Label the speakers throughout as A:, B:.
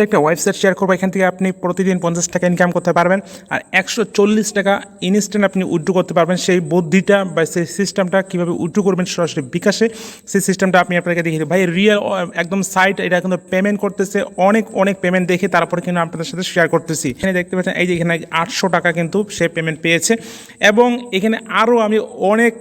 A: একটা website share করবো, এখান থেকে আপনি প্রতিদিন 50 টাকা ইনকাম করতে পারবেন আর 140 টাকা ইনস্ট্যান্ট আপনি উইথড্র করতে পারবেন। সেই বুদ্ধিটা বা সেই সিস্টেমটা কীভাবে উইথড্র করবেন সরাসরি বিকাশে, সেই সিস্টেমটা আপনি আপনাকে দেখিয়ে দেবো ভাই। রিয়েল একদম সাইট, এটা কিন্তু পেমেন্ট করতেছে, অনেক পেমেন্ট দেখে তারপরে কিন্তু আপনাদের সাথে শেয়ার করতেছি। এখানে দেখতে পাচ্ছেন এই যে এখানে 800 টাকা কিন্তু সে পেমেন্ট পেয়েছে এবং এখানে আরও আমি অনেক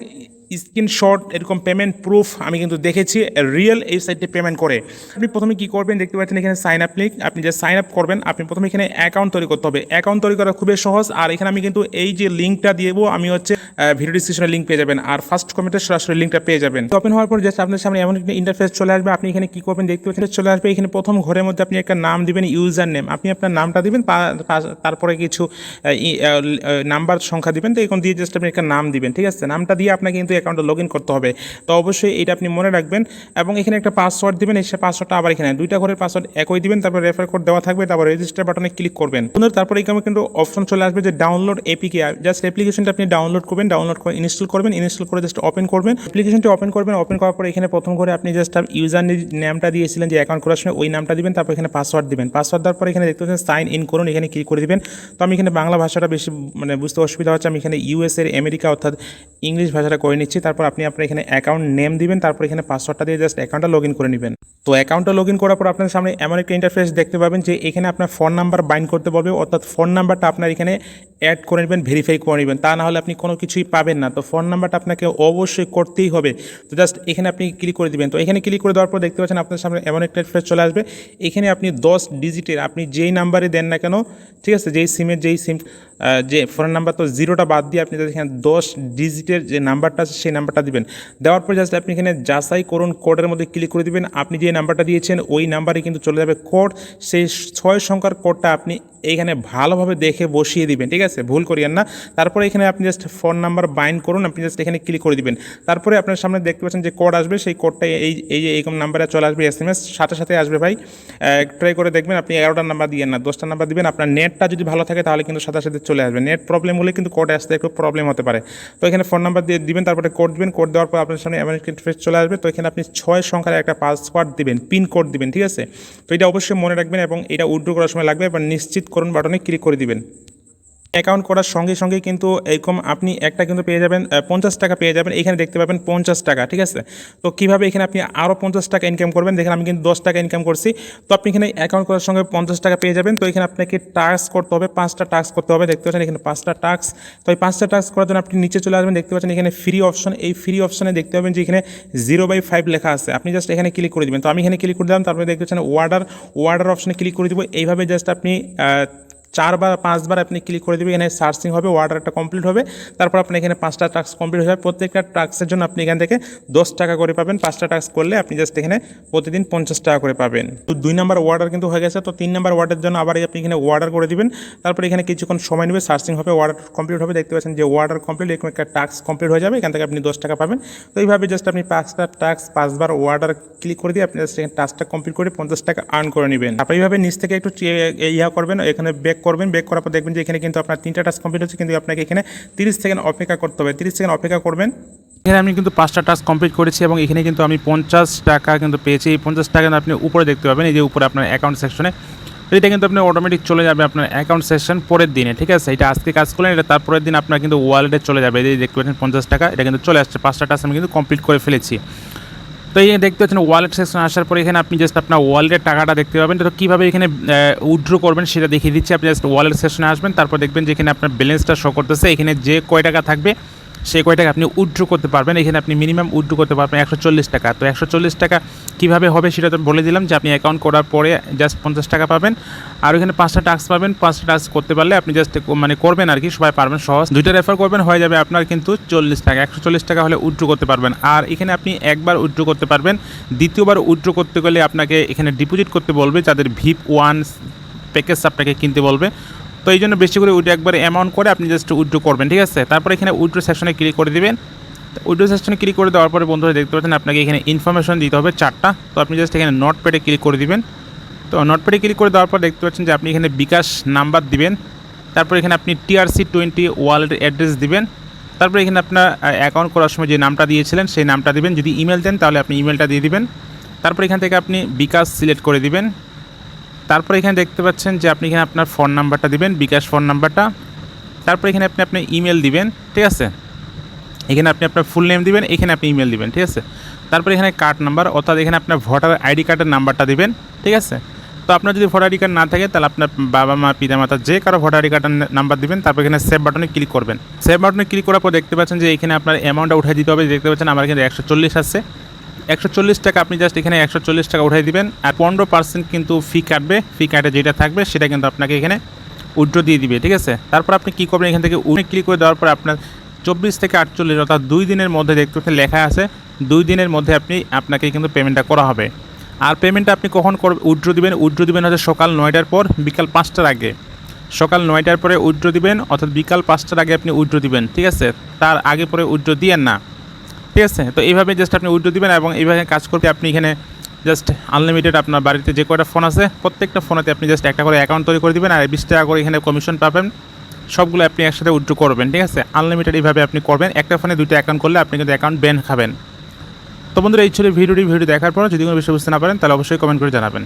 A: স্ক্রিনশট এরকম পেমেন্ট প্রুফ আমি কিন্তু দেখেছি রিয়েল এই সাইটে পেমেন্ট করে। আপনি প্রথমে কী করবেন দেখতে পাচ্ছেন এখানে সাইন আপ লিঙ্ক, আপনি যে সাইন আপ করবেন আপনি প্রথমে এখানে অ্যাকাউন্ট তৈরি করতে হবে। অ্যাকাউন্ট তৈরি করা খুবই সহজ। আর এখানে আমি কিন্তু এই যে লিঙ্কটা দিয়ে দেবো, আমি হচ্ছে ভিডিও ডিসক্রিপশনে লিঙ্ক পেয়ে যাবেন আর ফার্স্ট কমেন্টে সরাসরি লিঙ্কটা পেয়ে যাবেন। ওপেন হওয়ার পর জাস্ট আপনার সামনে এমন একটা ইন্টারফেস চলে আসবে। আপনি এখানে কী করবেন দেখতে পাচ্ছেন চলে আসবে এখানে প্রথম ঘরের মধ্যে আপনি একটা নাম দিবেন, ইউজার নেম। আপনি আপনার নামটা দিবেন, তারপরে কিছু নাম্বার সংখ্যা দিবেন, তো এখন দিয়ে জাস্ট আপনি একটা নাম দিবেন, ঠিক আছে। নামটা দিয়ে আপনাকে কিন্তু অ্যাকাউন্টে লগ ইন করতে হবে, তো অবশ্যই এটা আপনি মনে রাখবেন। এবং এখানে একটা পাসওয়ার্ড দিবেন, এই পাসওয়ার্ডটা আবার এখানে দুইটা ঘরের পাসওয়ার্ড একই দিবেন, তারপর রেফার কোড দেওয়া থাকবে, তারপর রেজিস্টার বাটনে ক্লিক করবেন। তারপর এখানে কিন্তু অপশন চলে আসবে যে ডাউনলোড এপিকে। জাস্ট অ্যাপ্লিকেশনটা আপনি ডাউনলোড করবেন, ডাউনলোড করে ইনস্টল করবেন, ইনস্টল করে জাস্ট ওপেন করবেন। অ্যাপ্লিকেশনটি ওপেন করবেন, ওপেন করার পর এখানে প্রথম ঘরে আপনি জাস্ট ইউজার নেমটা দিয়েছিলেন যে অ্যাকাউন্ট করার সময়, ওই নামটা দিবেন, তারপর এখানে পাসওয়ার্ড দিবেন। পাসওয়ার্ড দেওয়ার পর এখানে দেখতে পাচ্ছেন সাইন ইন করুন, এখানে ক্লিক করে দিবেন। তো আমি এখানে বাংলা ভাষাটা বেশি বুঝতে অসুবিধা হচ্ছে, আমি এখানে ইউএসএর আমেরিকা অর্থাৎ ইংলিশ ভাষাটা করে নিচ্ছি। তারপর আপনি আপনার এখানে অ্যাকাউন্ট নেম দিবেন, তারপর এখানে পাসওয়ার্ডটা দিয়ে জাস্ট অ্যাকাউন্টটা লগ ইন করে নেবেন। তো অ্যাকাউন্টটা লগ ইন করার পর আপনার সামনে এমন একটা ইন্টারফেস দেখতে পাবেন যে এখানে আপনার ফোন নাম্বার বাইন্ড করতে বলবে, অর্থাৎ ফোন নাম্বারটা আপনার এখানে অ্যাড করে নেবেন, ভেরিফাই করে নেবেন, তা না হলে আপনি কোনো কিছুই পাবেন না। তো ফোন নাম্বারটা আপনাকে অবশ্যই করতেই হবে। তো জাস্ট এখানে আপনি ক্লিক করে দিবেন। তো এখানে ক্লিক করে দেওয়ার পর দেখতে পাচ্ছেন আপনার সামনে এমন একটা ইন্টারফেস চলে আসবে। এখানে আপনি 10 ডিজিটের আপনি যেই নাম্বারে দেন না কেন, ঠিক আছে, যেই সিমের যে ফোন নাম্বার, তো জিরোটা বাদ দিয়ে আপনি এখানে 10 ডিজিটের যে নাম্বারটা আছে সেই নাম্বারটা দিবেন। দেওয়ার পর জাস্ট আপনি এখানে যাচাই করুন কোডের মধ্যে ক্লিক করে দিবেন। আপনি যে নাম্বারটা দিয়েছেন ওই নাম্বারে কিন্তু চলে যাবে কোড, সেই 6 সংখ্যার কোডটা আপনি এইখানে ভালোভাবে দেখে বসিয়ে দিবেন, ঠিক আছে, ভুল করিয়েন না। তারপরে এখানে আপনি জাস্ট ফোন নাম্বার বাইন্ড করুন, আপনি জাস্ট এখানে ক্লিক করে দিবেন। তারপরে আপনার সামনে দেখতে পাচ্ছেন যে কোড আসবে, সেই কোডটা এইরকম নাম্বারে চলে আসবে, SMS সাথে আসবে। ভাই ট্রাই করে দেখবেন, আপনি 11টা নাম্বার দিবেন না, 10টা নাম্বার দিবেন। আপনার নেটটা যদি ভালো থাকে তাহলে কিন্তু সাথে চলে আসবে। নেট প্রবলেম হলে কিন্তু কোড আসতে একটু প্রবলেম হতে পারে। তো এখানে ফোন নাম্বার দিয়ে দিবেন, তারপরে কোড দিবেন। কোড দেওয়ার পর আপনার সামনে এমন একটা ইন্টারফেস চলে আসবে। তো এখানে আপনি 6 সংখ্যার একটা পাসওয়ার্ড দিবেন, পিন কোড দিবেন, ঠিক আছে। তো এটা অবশ্যই মনে রাখবেন এবং এটা উইথড্র করার সময় লাগবে। এবার নিশ্চিত করুন বাটনে ক্লিক করে দিবেন। অ্যাকাউন্ট করার সঙ্গে কিন্তু এরকম আপনি একটা কিন্তু পেয়ে যাবেন 50 টাকা পেয়ে যাবেন। এখানে দেখতে পাবেন 50 টাকা, ঠিক আছে। তো কীভাবে এখানে আপনি আরও 50 টাকা ইনকাম করবেন, দেখেন আমি কিন্তু 10 টাকা ইনকাম করছি। তো আপনি এখানে অ্যাকাউন্ট করার সঙ্গে 50 টাকা পেয়ে যাবেন। তো এখানে আপনাকে টাস্ক করতে হবে, 5টা টাস্ক করতে হবে, দেখতে পাচ্ছেন এখানে 5টা টাস্ক। তো এই 5টা টাস্ক করার জন্য আপনি নিচে চলে আসবেন, দেখতে পাচ্ছেন এখানে ফ্রি অপশন। এই ফ্রি অপশনে দেখতে পাবেন যে এখানে 0/5 লেখা আছে, আপনি জাস্ট এখানে ক্লিক করে দেবেন। তো আমি এখানে ক্লিক করে দিলাম, তারপরে দেখতে পাচ্ছেন ওয়ার্ডার অপশনে ক্লিক করে দেবো। এইভাবে জাস্ট আপনি 4 বা 5 বার আপনি ক্লিক করে দেবেন, এখানে সার্চিং হবে, অর্ডারটা কমপ্লিট হবে। তারপর আপনি এখানে 5টা টাস্ক কমপ্লিট হয়ে যাবে। প্রত্যেকটা টাস্কের জন্য আপনি এখান থেকে 10 টাকা করে পাবেন। 5টা টাস্ক করলে আপনি জাস্ট এখানে প্রতিদিন 50 টাকা করে পাবেন। তো 2 নাম্বার অর্ডার কিন্তু হয়ে গেছে। তো 3 নাম্বার অর্ডারের জন্য আবার আপনি এখানে অর্ডার করে দিবেন। তারপর এখানে কিছুক্ষণ সময় নেবে, সার্চিং হবে, অর্ডার কমপ্লিট হবে। দেখতে পাচ্ছেন যে অর্ডার কমপ্লিট, এরকম একটা টাস্ক কমপ্লিট হয়ে যাবে, এখান থেকে আপনি 10 টাকা পাবেন। তো এইভাবে জাস্ট আপনি 5টা টাস্ক 5 বার অর্ডার ক্লিক করে দিয়ে আপনি জাস্ট এখানে টাস্কটা কমপ্লিট করে 50 টাকা আর্ন করে নেবেন। আপনি এইভাবে নিচ থেকে একটু করবেন, এখানে ব্যাক করবেন। ব্যাক করার পর দেখবেন যে এখানে কিন্তু আপনার 3টা টাস্ক কমপ্লিট হচ্ছে, কিন্তু আপনাকে এখানে 30 সেকেন্ড অপেক্ষা করতে হবে। 30 সেকেন্ড অপেক্ষা করবেন। এখানে আমি কিন্তু 5টা টাস্ক কমপ্লিট করেছি এবং এখানে কিন্তু আমি 50 টাকা কিন্তু পেয়েছি। এই 50 টাকা আপনি উপরে দেখতে পাবেন, এই যে উপরে আপনার অ্যাকাউন্ট সেকশনে। এটা কিন্তু আপনি অটোমেটিক চলে যাবে আপনার অ্যাকাউন্ট সেকশন পরের দিনে, ঠিক আছে। এটা আজকে কাজ করলেন, এটা তারপরের দিন আপনার কিন্তু ওয়ালেটে চলে যাবে। এই দেখতে পাচ্ছেন 50 টাকা, এটা কিন্তু চলে আসছে। 5টা টাস্ক আমি কিন্তু কমপ্লিট করে ফেলেছি। তো এই দেখতে পাচ্ছেন ওয়ালেট সেকশন আসার পরে এখানে আপনি জাস্ট আপনার ওয়ালেটের টাকাটা দেখতে পাবেন। তো কীভাবে এখানে উইথড্র করবেন সেটা দেখিয়ে দিচ্ছি। আপনি জাস্ট ওয়ালেট সেকশনে আসবেন, তারপর দেখবেন যে এখানে আপনার ব্যালেন্সটা শো করতেছে। এখানে যে কয় টাকা থাকবে সেই কয় টাকা আপনি উইথড্র করতে পারবেন। এখানে আপনি মিনিমাম উইথড্র করতে পারবেন 140 টাকা। তো 140 টাকা কীভাবে হবে সেটা তো বলে দিলাম, যে আপনি অ্যাকাউন্ট করার পরে জাস্ট 50 টাকা পাবেন। আর ওখানে 5টা টাস্ক পাবেন। 5টা টাস্ক করতে পারলে আপনি জাস্ট করবেন আর কি, সবাই পারবেন, সহজ। 2টা রেফার করবেন, হয়ে যাবে আপনার কিন্তু 40 টাকা। 140 টাকা হলে উইথড্র করতে পারবেন। আর এখানে আপনি একবার উইথড্র করতে পারবেন, দ্বিতীয়বার উইথড্র করতে গেলে আপনাকে এখানে ডিপোজিট করতে বলবে, যাদের VIP 1 প্যাকেজ আপনাকে কিনতে বলবে। তো এই জন্য বেশি করে উইথড্র একবার অ্যামাউন্ট করে আপনি জাস্ট উইথড্র করবেন, ঠিক আছে। তারপর এখানে উইথড্র সেকশনে ক্লিক করে দিবেন। উইথড্র সেকশনে ক্লিক করে দেওয়ার পরে বন্ধুরা দেখতে পাচ্ছেন আপনাকে এখানে ইনফরমেশন দিতে হবে 4টা। তো আপনি জাস্ট এখানে নোটপ্যাডে ক্লিক করে দিবেন। তো নোটপ্যাডে ক্লিক করে দেওয়ার পর দেখতে পাচ্ছেন যে আপনি এখানে বিকাশ নাম্বার দিবেন। তারপর এখানে আপনি TRC20 ওয়ালেট অ্যাড্রেস দিবেন। তারপর এখানে আপনার অ্যাকাউন্ট করার সময় যে নামটা দিয়েছিলেন সেই নামটা দিবেন। যদি ইমেল দেন তাহলে আপনি ইমেলটা দিয়ে দিবেন। তারপর এখান থেকে আপনি বিকাশ সিলেক্ট করে দিবেন। তারপর এখানে দেখতে পাচ্ছেন যে আপনি এখানে আপনার ফোন নাম্বারটা দিবেন, বিকাশ ফোন নাম্বারটা। তারপর এখানে আপনি আপনার ইমেল দিবেন, ঠিক আছে। এখানে আপনি আপনার ফুল নেম দিবেন, এখানে আপনি ইমেল দিবেন, ঠিক আছে। তারপর এখানে কার্ড নাম্বার অর্থাৎ এখানে আপনার ভোটার আইডি কার্ডের নাম্বারটা দিবেন, ঠিক আছে। তো আপনার যদি ভোটার আইডি কার্ড না থাকে তাহলে আপনার বাবা মা পিতা মাতা যে কারো ভোটার আইডি কার্ডের নাম্বার দিবেন। তারপর এখানে সেভ বাটনে ক্লিক করবেন। সেভ বাটনে ক্লিক করার পর দেখতে পাচ্ছেন যে এখানে আপনার অ্যামাউন্টটা উঠাই দিতে হবে। দেখতে পাচ্ছেন আমার এখানে 140 আছে, 140 টাকা। আপনি জাস্ট এখানে 140 টাকা উঠাই দিবেন। আর 15% কিন্তু ফি কাটবে। ফি কাটে যেটা থাকবে সেটা কিন্তু আপনাকে এখানে উইথড্র দিয়ে দিবে, ঠিক আছে। তারপর আপনি কী করবেন, এখান থেকে ক্লিক করে দেওয়ার পর আপনার 24 থেকে 48 অর্থাৎ 2 দিনের মধ্যে দেখতে পাচ্ছেন লেখা আছে 2 দিনের মধ্যে আপনাকে কিন্তু পেমেন্টটা করা হবে। আর পেমেন্টটা আপনি কখন উইথড্র দিবেন? উইথড্র দিবেন হচ্ছে সকাল 9টার পর বিকাল 5টার আগে। সকাল 9টার পরে উইথড্র দিবেন অর্থাৎ বিকাল 5টার আগে আপনি উইথড্র দিবেন, ঠিক আছে। তার আগে পরে উইথড্র দিয়েন না, ঠিক আছে। তো এইভাবে জাস্ট আপনি উইথড্র দিবেন এবং এইভাবে কাজ করতে আপনি এখানে জাস্ট আনলিমিটেড আপনার বাড়িতে যে কয়টা ফোন আছে প্রত্যেকটা ফোনেতে আপনি জাস্ট একটা করে অ্যাকাউন্ট তৈরি করে দিবেন আর 20 টাকা করে এখানে কমিশন পাবেন। সবগুলো আপনি একসাথে উইথড্র করবেন, ঠিক আছে। আনলিমিটেড এইভাবে আপনি করবেন। একটা ফোনে 2টা অ্যাকাউন্ট করলে আপনি কিন্তু অ্যাকাউন্ট ব্যান খাবেন। তো বন্ধুরা এই ছিল ভিডিও দেখার পর যদি কোনো বিষয় বুঝতে না পারেন তাহলে অবশ্যই কমেন্ট করে জানাবেন।